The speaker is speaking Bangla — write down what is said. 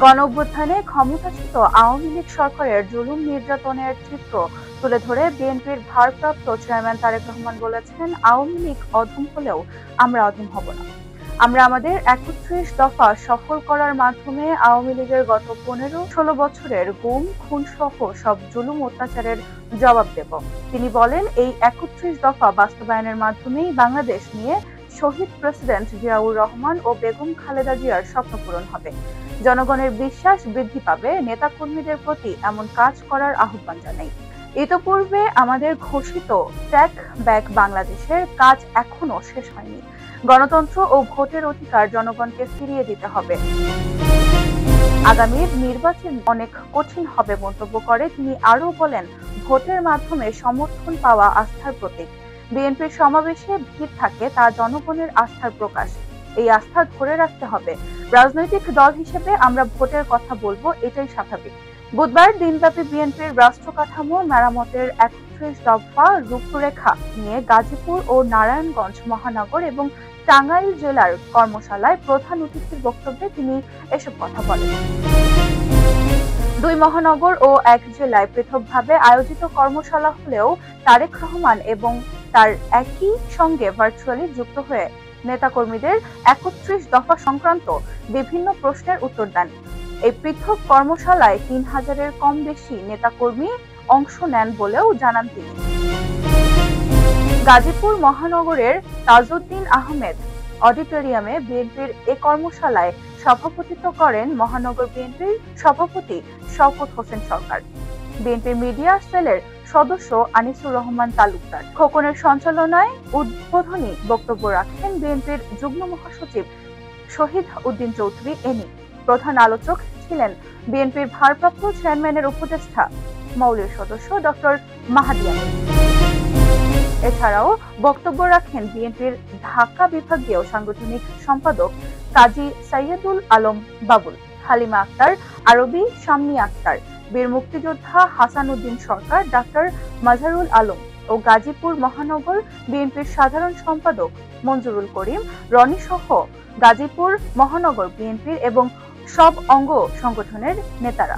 গণঅভ্যুত্থানে ক্ষমতাচ্যুত আওয়ামী লীগ সরকারের জুলুম নির্যাতনের চিত্র তুলে ধরে বিএনপির ভারপ্রাপ্ত চেয়ারম্যান তারেক রহমান বলেছেন, আওয়ামী লীগ অধম হলেও আমরা অধম হব না। আমরা আমাদের ৩১ দফা সফল করার মাধ্যমে আওয়ামী লীগের গত ১৫-১৬ বছরের গুম খুন সহ সব জুলুম অত্যাচারের জবাব দেব। তিনি বলেন, এই ৩১ দফা বাস্তবায়নের মাধ্যমেই বাংলাদেশ নিয়ে শহীদ প্রেসিডেন্ট জিয়াউর রহমান ও বেগম খালেদা জিয়ার স্বপ্ন পূরণ হবে। জনগণের বিশ্বাস বৃদ্ধি পাবে। নেতাকর্মীদের প্রতি এমন কাজ করার আহ্বান জানাই। ইতোপূর্বে আমাদের ঘোষিত টেক ব্যাক বাংলাদেশের কাজ এখনো শেষ হয়নি। গণতন্ত্র ও ভোটের অধিকার জনগণকে ফিরিয়ে দিতে হবে। আগামীর নির্বাচন অনেক কঠিন হবে মন্তব্য করে তিনি আরও বলেন, ভোটের মাধ্যমে সমর্থন পাওয়া আস্থার প্রতীক। বিএনপির সমাবেশে ভিড় থাকে তা জনগণের আস্থার প্রকাশ। এই আস্থা ধরে রাখতে হবে। রাজনৈতিক দল হিসেবে আমরা ভোটের কথা বলবো, এটাই স্বাভাবিক। বুধবার দিনব্যাপী বিএনপির রাষ্ট্র কাঠামো মেরামতের ৩১ দফা রূপরেখা নিয়ে গাজীপুর ও নারায়ণগঞ্জ মহানগর এবং টাঙ্গাইল জেলার কর্মশালায় প্রধান অতিথির বক্তব্যে তিনি এসব কথা বলেন। ২ মহানগর ও ১ জেলায় পৃথকভাবে আয়োজিত কর্মশালা হলেও তারেক রহমান এবং তার একই সঙ্গে ভার্চুয়ালি যুক্ত হয়ে নেতাকর্মীদের ৩১ দফা সংক্রান্ত বিভিন্ন প্রশ্নের উত্তর দেন। এই পৃথক কর্মশালায় ৩,০০০-এর কম বেশি নেতাকর্মী অংশ নেন বলেও জানান তিনি। গাজীপুর মহানগরের তাজউদ্দিন আহমেদ অডিটোরিয়ামে বিএনপির এ কর্মশালায় সভাপতিত্ব করেন মহানগর বিএনপির সভাপতি শওকত হোসেন সরকার। বিএনপির মিডিয়া সেলের সদস্য আনিসুর রহমান তালুকদার খোকনের সঞ্চালনায় উদ্বোধনী বক্তব্য রাখেন বিএনপির যুগ্ম মহাসচিব শহীদ উদ্দিন চৌধুরী এনি। প্রধান আলোচক ছিলেন বিএনপির ভারপ্রাপ্ত চেয়ারম্যানের উপদেষ্টা মৌলির সদস্য ডক্টর মাহাদি আমিন। এছাড়াও বক্তব্য রাখেন বিএনপির ঢাকা বিভাগীয় সাংগঠনিক সম্পাদক কাজী সৈয়দুল আলম বাবুল, হালিমা আক্তার, আরবি শাম্মী আক্তার, বীর মুক্তিযোদ্ধা হাসান উদ্দিন সরকার, ডাক্তার মাজহারুল আলম ও গাজীপুর মহানগর বিএনপির সাধারণ সম্পাদক মঞ্জুরুল করিম রনি সহ গাজীপুর মহানগর বিএনপির এবং সব অঙ্গ সংগঠনের নেতারা।